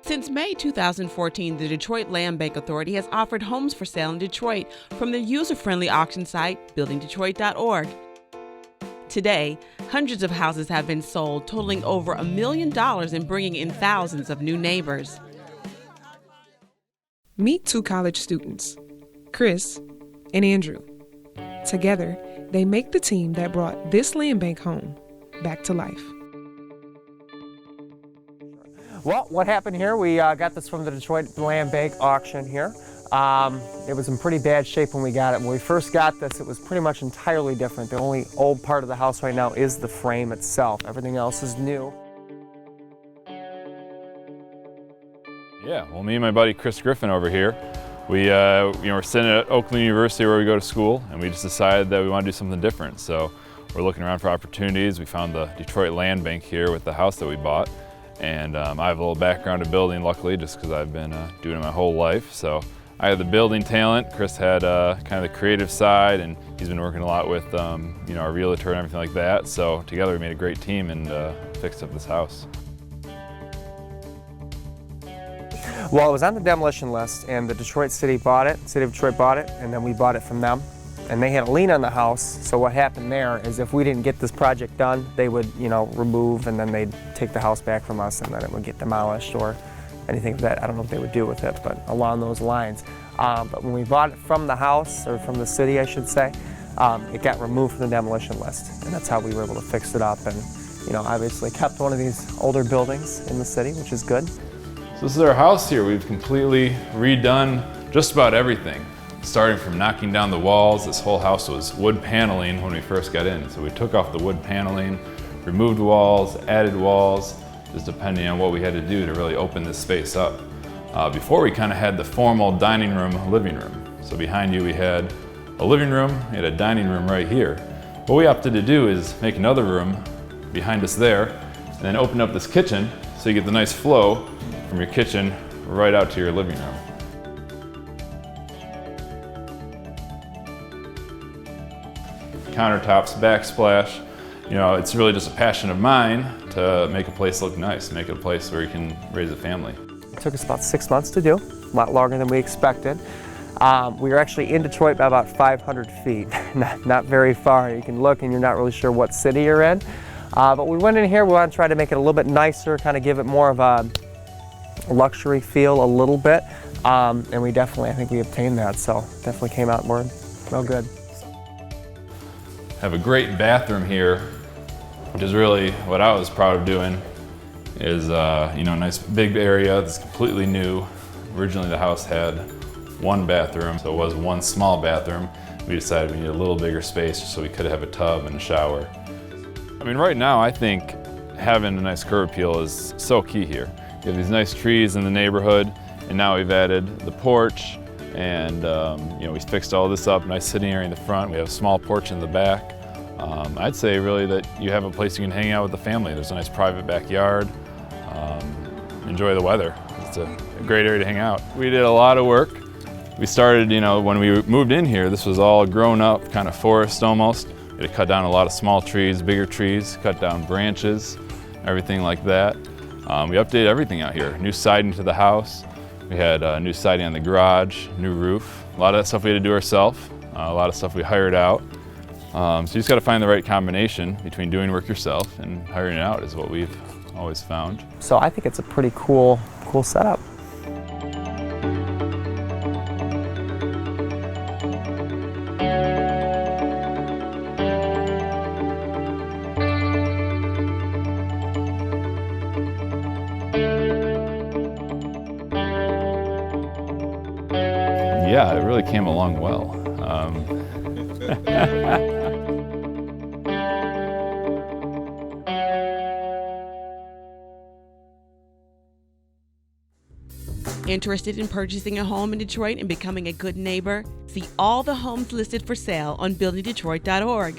Since May 2014, the Detroit Land Bank Authority has offered homes for sale in Detroit from their user-friendly auction site, buildingdetroit.org. Today, hundreds of houses have been sold, totaling over $1 million and bringing in thousands of new neighbors. Meet two college students, Chris and Andrew. Together, they make the team that brought this land bank home back to life. Well, what happened here, we got this from the Detroit Land Bank auction here. It was in pretty bad shape when we got it. When we first got this, it was pretty much entirely different. The only old part of the house right now is the frame itself. Everything else is new. Yeah, well, me and my buddy Chris Griffin over here, we're sitting at Oakland University where we go to school, and we just decided that we want to do something different. So we're looking around for opportunities. We found the Detroit Land Bank here with the house that we bought. And I have a little background in building, luckily, just because I've been doing it my whole life. So I had the building talent. Chris had kind of the creative side, and he's been working a lot with our realtor and everything like that. So together we made a great team and fixed up this house. Well, it was on the demolition list, and the Detroit City bought it. City of Detroit bought it, and then we bought it from them. And they had a lien on the house, so what happened there is if we didn't get this project done, they would, remove, and then they'd take the house back from us, and then it would get demolished or anything of that. I don't know what they would do with it, but along those lines. But when we bought it from the house, or from the city, I should say, it got removed from the demolition list, and that's how we were able to fix it up, and obviously kept one of these older buildings in the city, which is good. So this is our house here. We've completely redone just about everything. Starting from knocking down the walls. This whole house was wood paneling when we first got in. So we took off the wood paneling, removed walls, added walls, just depending on what we had to do to really open this space up. Before we kind of had the formal dining room, living room. So behind you we had a living room, we had a dining room right here. What we opted to do is make another room behind us there, and then open up this kitchen so you get the nice flow from your kitchen right out to your living room. Countertops, backsplash. It's really just a passion of mine to make a place look nice, make it a place where you can raise a family. It took us about 6 months to do, a lot longer than we expected. We were actually in Detroit by about 500 feet, not very far. You can look and you're not really sure what city you're in. But we went in here, we want to try to make it a little bit nicer, kind of give it more of a luxury feel a little bit. And I think we obtained that, so definitely came out real good. Have a great bathroom here, which is really what I was proud of doing. Is a nice big area that's completely new. Originally the house had one bathroom, so it was one small bathroom. We decided we needed a little bigger space so we could have a tub and a shower. Right now I think having a nice curb appeal is so key here. You have these nice trees in the neighborhood, and now we've added the porch. And we fixed all this up, nice sitting area in the front. We have a small porch in the back. I'd say really that you have a place you can hang out with the family. There's a nice private backyard. Enjoy the weather. It's a great area to hang out. We did a lot of work. We started, when we moved in here, this was all grown up, kind of forest almost. We had to cut down a lot of small trees, bigger trees, cut down branches, everything like that. We updated everything out here. New siding to the house. We had new siding on the garage, new roof. A lot of that stuff we had to do ourselves. A lot of stuff we hired out. So you just got to find the right combination between doing work yourself and hiring it out is what we've always found. So I think it's a pretty cool setup. Yeah, it really came along well. Interested in purchasing a home in Detroit and becoming a good neighbor? See all the homes listed for sale on buildingdetroit.org.